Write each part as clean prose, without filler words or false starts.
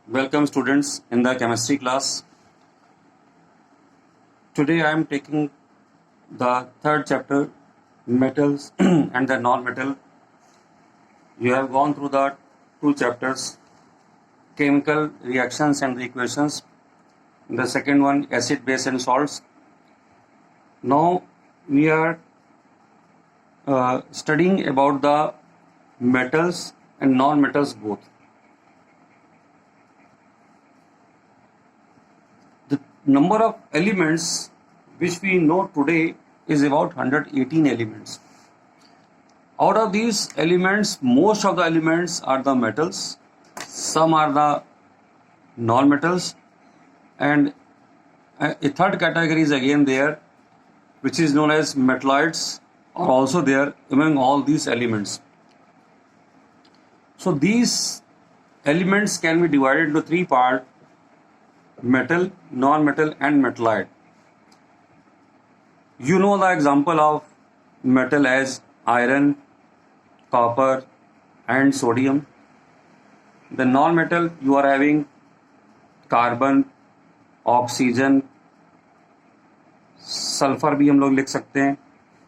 Welcome students in the chemistry class. Today I am taking the third chapter, metals and the non-metal. You have gone through the two chapters, chemical reactions and the equations. The second one, acid, base and salts. Now we are studying about the metals and non-metals both. The number of elements which we know today is about 118 elements. Out of these elements, most of the elements are the metals, some are the non-metals, and a third category is again there, which is known as metalloids, are also there among all these elements. So these elements can be divided into three parts: metal, non-metal and metalloid. You know the example of metal as iron, copper and sodium. The non-metal you are having carbon, oxygen, sulphur भी हम लोग लिख सकते हैं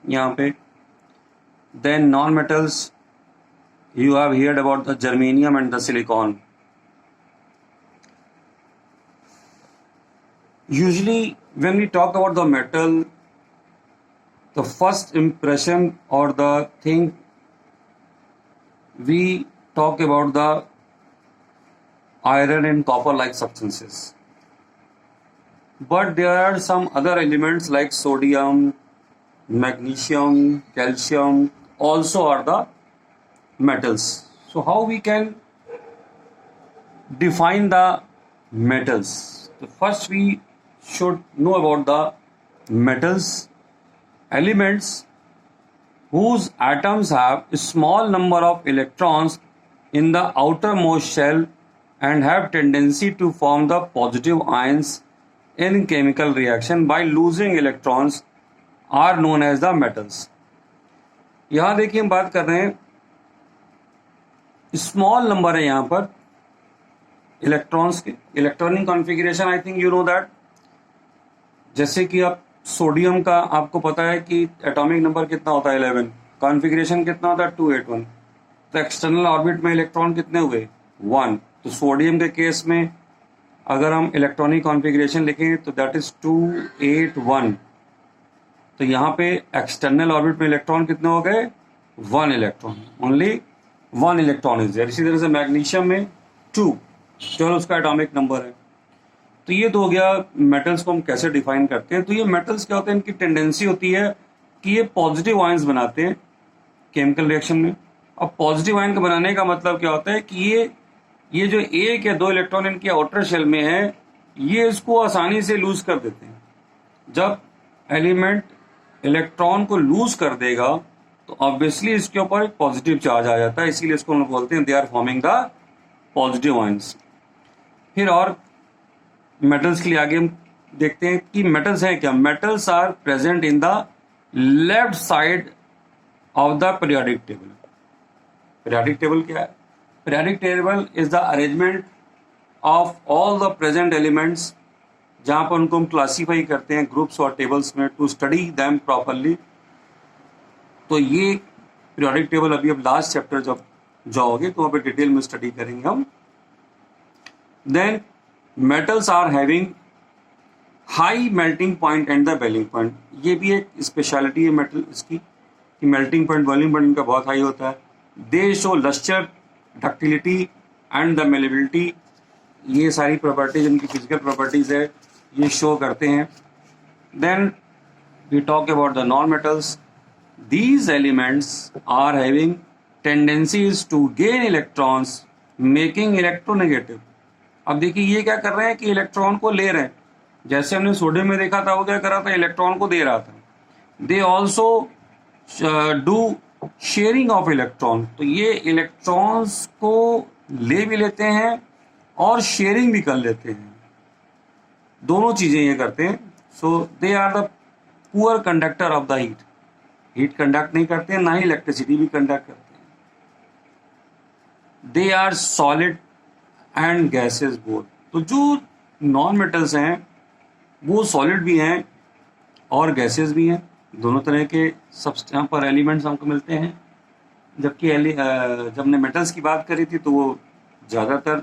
यहाँ पे. Then non-metals you have heard about the germanium and the silicon. Usually when we talk about the metal, the first impression or the thing we talk about the iron and copper like substances. But there are some other elements like sodium, magnesium, calcium also are the metals. So how we can define the metals? So first we should know about the metals, elements whose atoms have a small number of electrons in the outermost shell and have tendency to form the positive ions in chemical reaction by losing electrons are known as the metals. यहाँ देखिए हम बात कर रहे हैं, small number है यहाँ पर इलेक्ट्रॉन्स के. Electronic configuration I think you know that. जैसे कि आप सोडियम का आपको पता है कि एटॉमिक नंबर कितना होता है 11, कॉन्फ़िगरेशन कितना होता है 281. तो एक्सटर्नल ऑर्बिट में इलेक्ट्रॉन कितने हुए 1. तो सोडियम के केस में अगर हम इलेक्ट्रॉनिक कॉन्फ़िगरेशन लिखें तो दैट इज 281. तो यहाँ पे एक्सटर्नल ऑर्बिट में इलेक्ट्रॉन कितने हो गए 1 electron, only 1 electron is there. इसी तरह से मैग्नीशियम में 2 जो उसका एटॉमिक नंबर है. तो ये तो हो गया मेटल्स को हम कैसे डिफाइन करते हैं. तो ये मेटल्स क्या होते हैं, इनकी टेंडेंसी होती है कि ये पॉजिटिव आयंस बनाते हैं केमिकल रिएक्शन में. अब पॉजिटिव आयन का बनाने का मतलब क्या होता है कि ये जो एक या दो इलेक्ट्रॉन इनके आउटर शेल में है, ये इसको आसानी से लूज कर देते हैं. जब एलिमेंट इलेक्ट्रॉन को लूज कर देगा तो ऑब्वियसली इसके ऊपर एक पॉजिटिव चार्ज आ जाता है, इसीलिए इसको हम बोलते हैं they are forming the positive ions. फिर और मेटल्स के लिए आगे हम देखते हैं कि मेटल्स हैं क्या. Metals are present in the left side of the periodic table. Periodic table क्या है? Periodic table is the arrangement of all the present elements, जहां पर उनको हम क्लासीफाई करते हैं ग्रुप्स और टेबल्स में टू स्टडी दैम प्रॉपरली. तो ये पीरियोडिक टेबल अभी अब लास्ट चैप्टर जब जाओगे तो वहां पर डिटेल में स्टडी करेंगे हम. Then metals are having high melting point and the boiling point. ये भी एक स्पेशलिटी है मेटल इसकी कि मेल्टिंग पॉइंट बॉइलिंग पॉइंट इनका बहुत हाई होता है. They show lustre, ductility and the malleability. ये सारी प्रॉपर्टीज इनकी फिजिकल प्रॉपर्टीज है, ये शो करते हैं. Then we talk about the non metals. These elements are having tendencies to gain electrons making electronegative. अब देखिए ये क्या कर रहे हैं कि इलेक्ट्रॉन को ले रहे हैं. जैसे हमने सोडियम में देखा था, वो क्या कर रहा था, इलेक्ट्रॉन को दे रहा था. They also do sharing of electron. तो ये इलेक्ट्रॉन्स को ले भी लेते हैं और शेयरिंग भी कर लेते हैं, दोनों चीजें ये करते हैं. So they are the poor conductor of the heat. Heat conduct नहीं करते हैं, ना ही इलेक्ट्रिसिटी भी कंडक्ट करते हैं. They are solid and gases both. तो जो नॉन मेटल्स हैं वो सॉलिड भी हैं और गैसेस भी हैं, दोनों तरह के यहाँ पर एलिमेंट्स हमको मिलते हैं। जबकि जब हमने मेटल्स की बात करी थी तो वो ज़्यादातर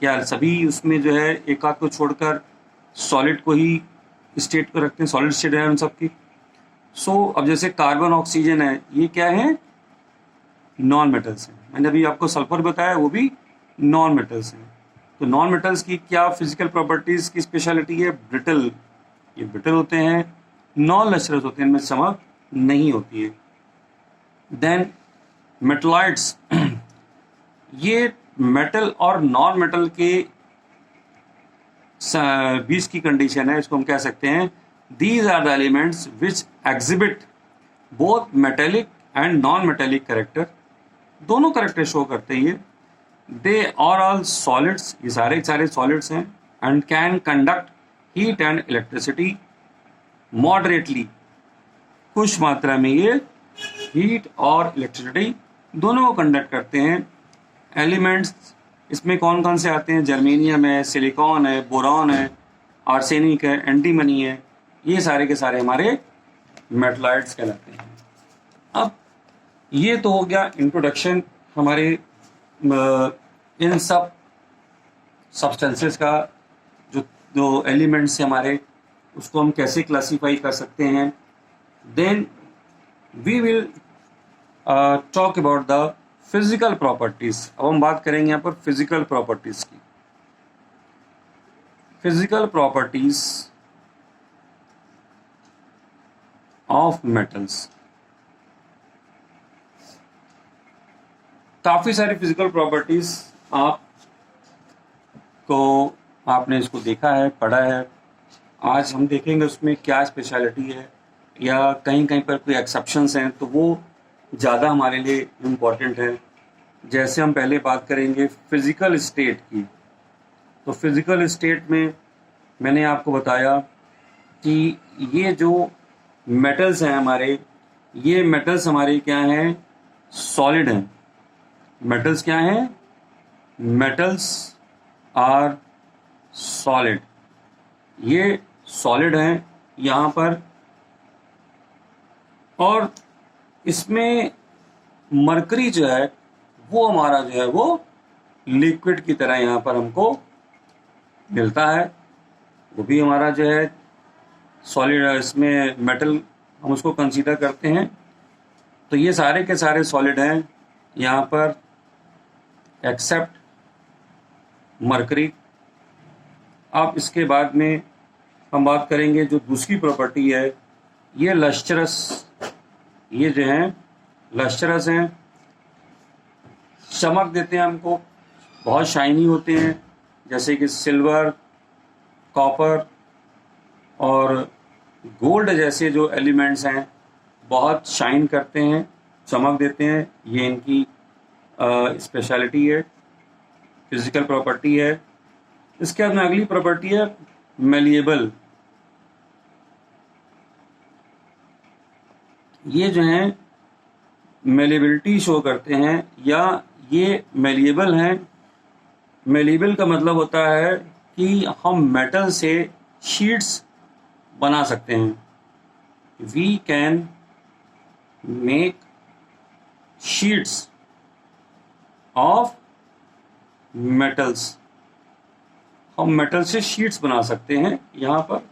क्या सभी उसमें जो है एक आध को छोड़कर सॉलिड को ही स्टेट को रखते हैं, सॉलिड स्टेट है उन सब की। अब जैसे कार्बन ऑक्सीजन है, ये क्या है, नॉन मेटल्स हैं। मैंने अभी आपको सल्फर बताया, वो भी नॉन मेटल्स हैं। तो नॉन मेटल्स की क्या फिजिकल प्रॉपर्टीज की स्पेशलिटी है, ब्रिटल। ये ब्रिटल होते हैं, नॉन लचरस होते हैं, इनमें चमक नहीं होती है। देन मेटलॉइड्स, ये मेटल और नॉन मेटल के बीच की कंडीशन है, इसको हम कह सकते हैं these are the elements which exhibit both metallic and non metallic character. दोनों कैरेक्टर शो करते हैं ये। दे आर ऑल सॉलिड्स, ये सारे सारे सॉलिड्स हैं, and can conduct heat and electricity moderately. कुछ मात्रा में ये हीट और इलेक्ट्रिसिटी दोनों को कंडक्ट करते हैं। एलिमेंट्स इसमें कौन कौन से आते हैं, जर्मेनियम है, सिलिकॉन है, बोरॉन है, आर्सेनिक है, एंटीमनी है, ये सारे के सारे हमारे मेटलॉइड्स कहलाते हैं। अब ये तो हो गया इंट्रोडक्शन हमारे इन सब सब्सटेंसेस का, जो एलिमेंट्स हैं हमारे, उसको हम कैसे क्लासीफाई कर सकते हैं। Then we will talk about the physical properties. अब हम बात करेंगे यहाँ पर फिजिकल प्रॉपर्टीज की। फिजिकल प्रॉपर्टीज ऑफ मेटल्स, काफी सारी फिजिकल प्रॉपर्टीज आपने इसको देखा है, पढ़ा है। आज हम देखेंगे उसमें क्या स्पेशलिटी है, या कहीं कहीं पर कोई एक्सेप्शंस हैं तो वो ज़्यादा हमारे लिए इम्पोर्टेंट है। जैसे हम पहले बात करेंगे फिजिकल स्टेट की। तो फिजिकल स्टेट में मैंने आपको बताया कि ये जो मेटल्स हैं हमारे, ये मेटल्स हमारे क्या हैं, सॉलिड हैं। मेटल्स क्या हैं, मेटल्स आर सॉलिड, ये सॉलिड हैं यहाँ पर। और इसमें मरकरी जो है वो हमारा जो है वो लिक्विड की तरह यहाँ पर हमको मिलता है, वो भी हमारा जो है सॉलिड, इसमें मेटल हम उसको कंसीडर करते हैं। तो ये सारे के सारे सॉलिड हैं यहाँ पर एक्सेप्ट मरकरी। अब इसके बाद में हम बात करेंगे जो दूसरी प्रॉपर्टी है, ये लस्टरस, ये जो हैं लस्टरस हैं, चमक देते हैं हमको, बहुत शाइनी होते हैं, जैसे कि सिल्वर, कॉपर और गोल्ड जैसे जो एलिमेंट्स हैं बहुत शाइन करते हैं, चमक देते हैं। ये इनकी स्पेशलिटी है, फिजिकल प्रॉपर्टी है। इसके बाद में अगली प्रॉपर्टी है मेलिएबल। ये जो हैं मेलिएबिलिटी शो करते हैं, या ये मेलिएबल हैं। मेलिएबल का मतलब होता है कि हम मेटल से शीट्स बना सकते हैं। We can make sheets of metals, हम मेटल से शीट्स बना सकते हैं। यहाँ पर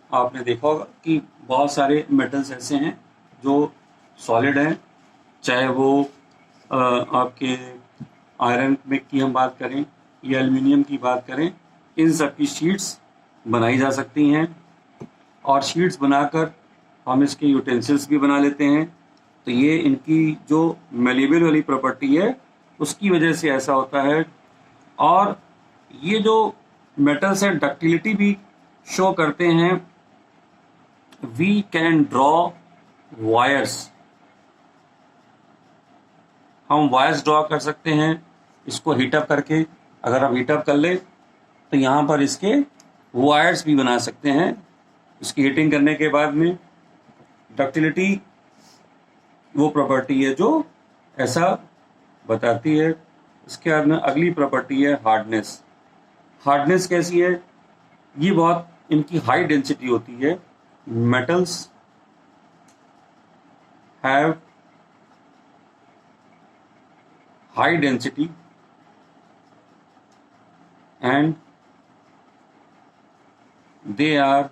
आपने देखा होगा कि बहुत सारे मेटल्स ऐसे हैं जो सॉलिड हैं, चाहे वो आपके आयरन में की हम बात करें या एल्युमिनियम की बात करें, इन सब की शीट्स बनाई जा सकती हैं। और शीट्स बनाकर हम इसके यूटेंसिल्स भी बना लेते हैं। तो ये इनकी जो मेलिएबल वाली प्रॉपर्टी है उसकी वजह से ऐसा होता है। और ये जो मेटल्स हैं डक्टिलिटी भी शो करते हैं। वी कैन ड्रॉ वायर्स, हम वायर्स ड्रॉ कर सकते हैं इसको हीटअप करके। अगर हम हीटअप कर ले तो यहाँ पर इसके वायर्स भी बना सकते हैं। इसकी हीटिंग करने के बाद में डक्टिलिटी वो प्रॉपर्टी है जो ऐसा बताती है। इसके बाद में अगली प्रॉपर्टी है हार्डनेस। हार्डनेस कैसी है, ये बहुत इनकी हाई डेंसिटी होती है। Metals have high density and they are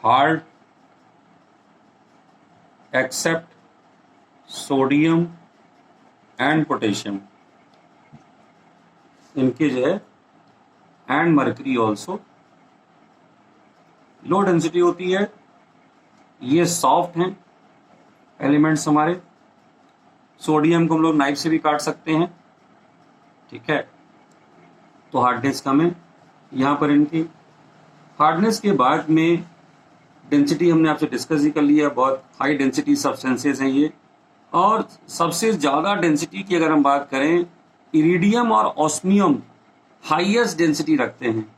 hard except sodium and potassium. इनके जो है and mercury also low density होती है। ये सॉफ्ट हैं एलिमेंट्स हमारे। सोडियम को हम लोग नाइफ से भी काट सकते हैं, ठीक है, तो हार्डनेस कम है यहाँ पर इनकी। हार्डनेस के बाद में डेंसिटी हमने आपसे डिस्कस ही कर लिया, बहुत हाई डेंसिटी सब्सटेंसेस हैं ये। और सबसे ज़्यादा डेंसिटी की अगर हम बात करें, इरिडियम और ऑस्मियम हाईएस्ट डेंसिटी रखते हैं।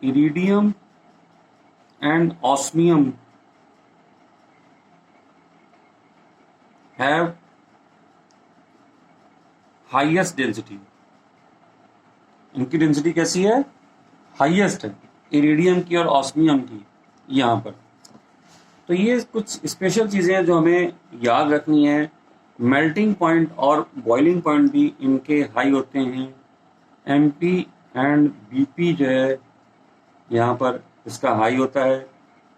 Iridium and osmium have highest density. इनकी डेंसिटी कैसी है? हाईएस्ट है, इरिडियम की और ऑस्मियम की यहाँ पर। तो ये कुछ स्पेशल चीज़ें हैं जो हमें याद रखनी है। मेल्टिंग पॉइंट और बॉइलिंग पॉइंट भी इनके हाई होते हैं। MP एंड BP जो है यहाँ पर इसका हाई होता है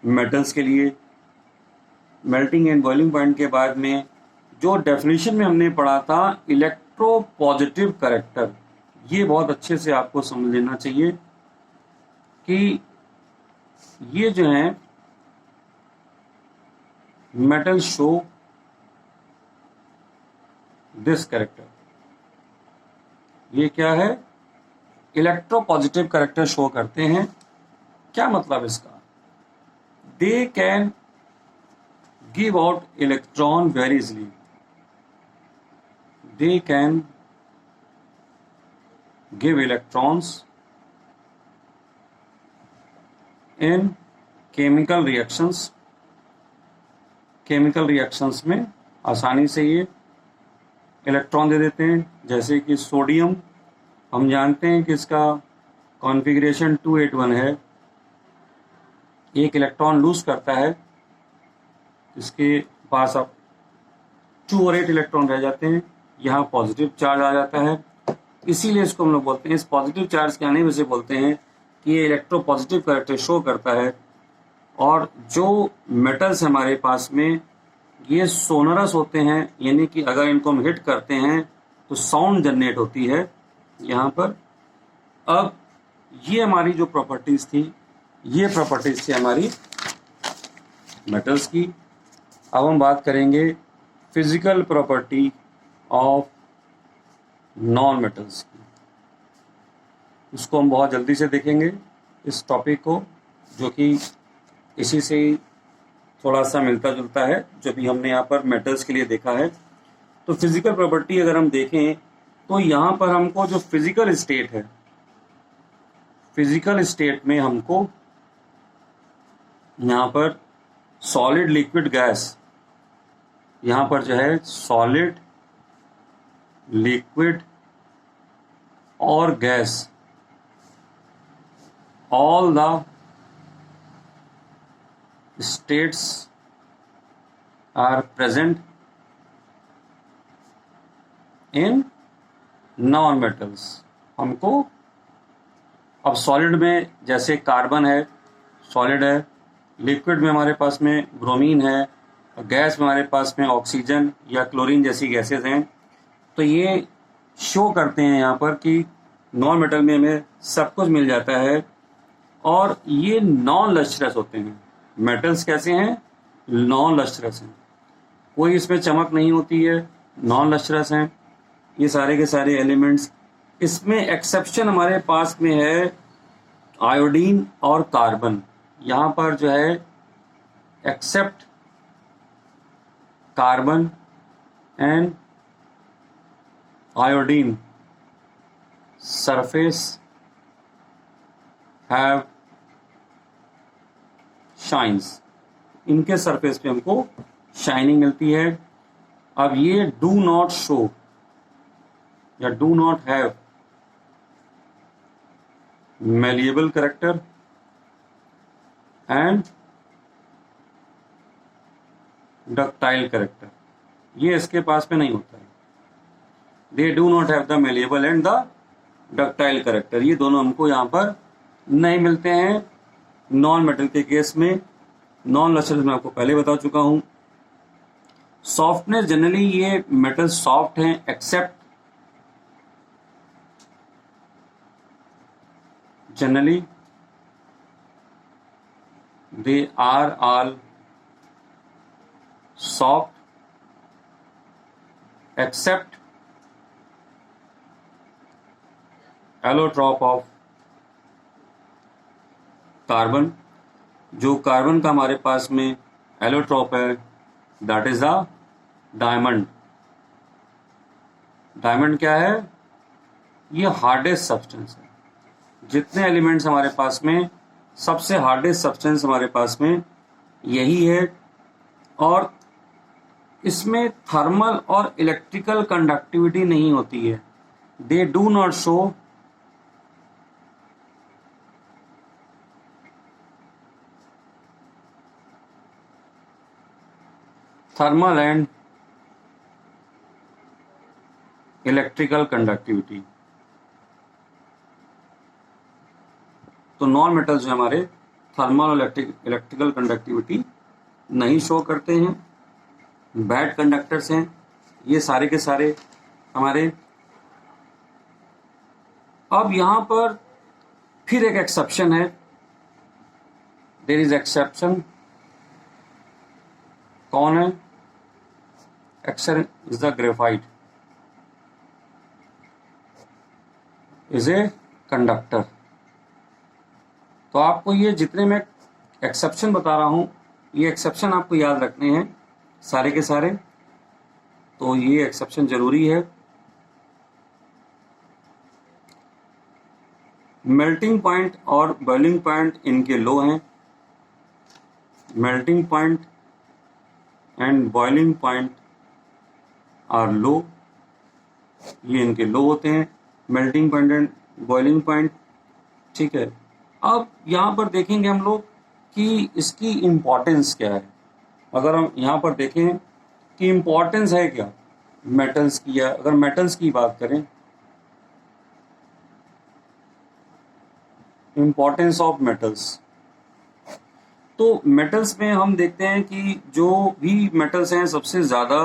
मेटल्स के लिए। मेल्टिंग एंड बॉइलिंग पॉइंट के बाद में जो डेफिनेशन में हमने पढ़ा था इलेक्ट्रो पॉजिटिव करैक्टर, ये बहुत अच्छे से आपको समझ लेना चाहिए कि ये जो है मेटल शो दिस कैरेक्टर, ये क्या है? इलेक्ट्रो पॉजिटिव कैरेक्टर शो करते हैं। क्या मतलब इसका? They can give out electron very easily, they can give electrons in chemical reactions. Chemical reactions में आसानी से ये इलेक्ट्रॉन दे देते हैं। जैसे कि सोडियम, हम जानते हैं कि इसका कॉन्फ़िगरेशन 281 है, एक इलेक्ट्रॉन लूज करता है, इसके पास अब 2 और 8 इलेक्ट्रॉन रह जाते हैं, यहाँ पॉजिटिव चार्ज आ जाता है। इसीलिए इसको हम लोग बोलते हैं, इस पॉजिटिव चार्ज के आने में से बोलते हैं कि ये इलेक्ट्रो पॉजिटिव कैरेक्टर शो करता है। और जो मेटल्स हमारे पास में ये सोनरस होते हैं, यानी कि अगर इनको हम हिट करते हैं तो साउंड जनरेट होती है यहाँ पर। अब ये हमारी जो प्रॉपर्टीज थी, ये प्रॉपर्टीज थी हमारी मेटल्स की। अब हम बात करेंगे physical property of non metals की। उसको हम बहुत जल्दी से देखेंगे इस टॉपिक को, जो कि इसी से ही थोड़ा सा मिलता जुलता है जो भी हमने यहाँ पर मेटल्स के लिए देखा है। तो फिजिकल प्रॉपर्टी अगर हम देखें तो यहाँ पर हमको जो फिजिकल स्टेट है, फिजिकल स्टेट में हमको यहाँ पर सॉलिड, लिक्विड, गैस, यहाँ पर जो है सॉलिड, लिक्विड और gas, all the states are present in non metals. हमको अब सॉलिड में जैसे कार्बन है, सॉलिड है, लिक्विड में हमारे पास में ब्रोमीन है, गैस में हमारे पास में ऑक्सीजन या क्लोरीन जैसी गैसेस हैं। तो ये शो करते हैं यहाँ पर कि नॉन मेटल में हमें सब कुछ मिल जाता है और ये नॉन लस्ट्रस होते हैं। मेटल्स कैसे हैं? नॉन लस्ट्रस हैं, कोई इसमें चमक नहीं होती है, नॉन लस्ट्रस हैं ये सारे के सारे एलिमेंट्स। इसमें एक्सेप्शन हमारे पास में है आयोडीन और कार्बन। यहाँ पर जो है except carbon and iodine surface have shines, इनके सरफेस पे हमको शाइनिंग मिलती है। अब ये डू नॉट शो, या do not have malleable character and ductile character, ये इसके पास में नहीं होता है. They do not have the malleable and the ductile character, ये दोनों हमको यहाँ पर नहीं मिलते हैं नॉन मेटल के केस में. नॉन लस्टरस मैं आपको पहले बता चुका हूं. सॉफ्टनेस जनरली ये मेटल सॉफ्ट हैं except generally they are all soft except allotrope of carbon. जो कार्बन का हमारे पास में एलोट्रॉप है that is the diamond. Diamond क्या है? ये हार्डेस्ट सब्सटेंस है. जितने एलिमेंट्स हमारे पास में सबसे हार्डेस्ट सब्सटेंस हमारे पास में यही है. और इसमें थर्मल और इलेक्ट्रिकल कंडक्टिविटी नहीं होती है. They do not show thermal and electrical conductivity. तो नॉन मेटल्स जो हमारे थर्मल और इलेक्ट्रिकल कंडक्टिविटी नहीं शो करते हैं, बैड कंडक्टर्स हैं ये सारे के सारे हमारे. अब यहां पर फिर एक एक्सेप्शन है. There is exception. कौन है? Exception is the graphite is a conductor. तो आपको ये जितने मैं एक्सेप्शन बता रहा हूं ये एक्सेप्शन आपको याद रखने हैं सारे के सारे. तो ये एक्सेप्शन जरूरी है. मेल्टिंग पॉइंट और बॉइलिंग पॉइंट इनके लो हैं. Melting point and boiling point are low. ये इनके लो होते हैं melting point and boiling point. ठीक है. अब यहाँ पर देखेंगे हम लोग कि इसकी इम्पोर्टेंस क्या है. अगर हम यहाँ पर देखें कि इम्पोर्टेंस है क्या मेटल्स की, या अगर मेटल्स की बात करें इम्पोर्टेंस ऑफ मेटल्स, तो मेटल्स में हम देखते हैं कि जो भी मेटल्स हैं सबसे ज़्यादा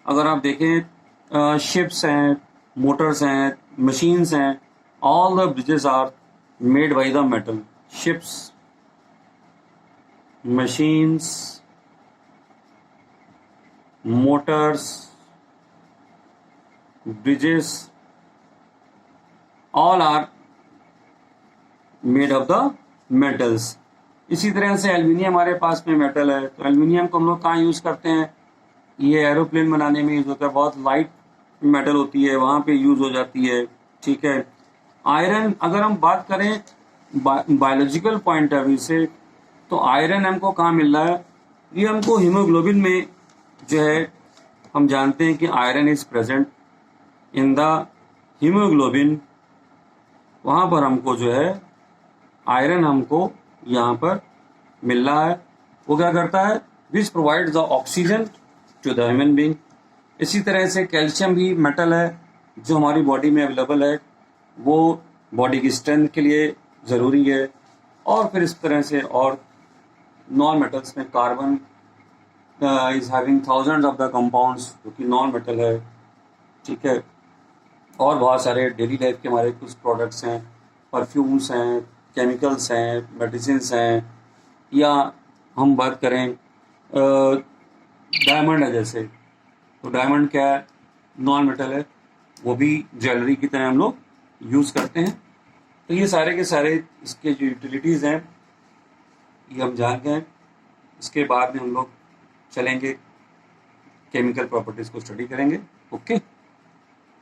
अगर आप देखें शिप्स हैं, मोटर्स हैं, मशीन्स हैं, all the bridges are made by the metal. Ships, machines, motors, bridges, all are made of the metals. इसी तरह से एल्यूमिनियम हमारे पास में मेटल है. तो एल्यूमिनियम को हम लोग कहाँ यूज करते हैं? ये एरोप्लेन बनाने में यूज होता है. बहुत लाइट मेटल होती है, वहां पे यूज हो जाती है. ठीक है. आयरन अगर हम बात करें बायोलॉजिकल पॉइंट ऑफ व्यू से, तो आयरन हमको कहाँ मिल रहा है? ये हमको हीमोग्लोबिन में जो है हम जानते हैं कि iron is present in the haemoglobin. वहाँ पर हमको जो है आयरन हमको यहाँ पर मिल रहा है. वो क्या करता है? Which provides the oxygen to the human being. इसी तरह से कैल्शियम भी मेटल है जो हमारी बॉडी में अवेलेबल है. वो बॉडी की स्ट्रेंथ के लिए ज़रूरी है. और फिर इस तरह से और नॉन मेटल्स में carbon is having thousands of the compounds जो कि नॉन मेटल है. ठीक है. और बहुत सारे डेली लाइफ के हमारे कुछ प्रोडक्ट्स हैं, परफ्यूम्स हैं, केमिकल्स हैं, मेडिसिन्स हैं, या हम बात करें डायमंड है जैसे, तो डायमंड क्या है? नॉन मेटल है. वो भी ज्वेलरी की तरह हम लोग यूज़ करते हैं. तो ये सारे के सारे इसके जो यूटिलिटीज़ हैं ये हम जान गए. इसके बाद में हम लोग चलेंगे केमिकल प्रॉपर्टीज़ को स्टडी करेंगे. ओके.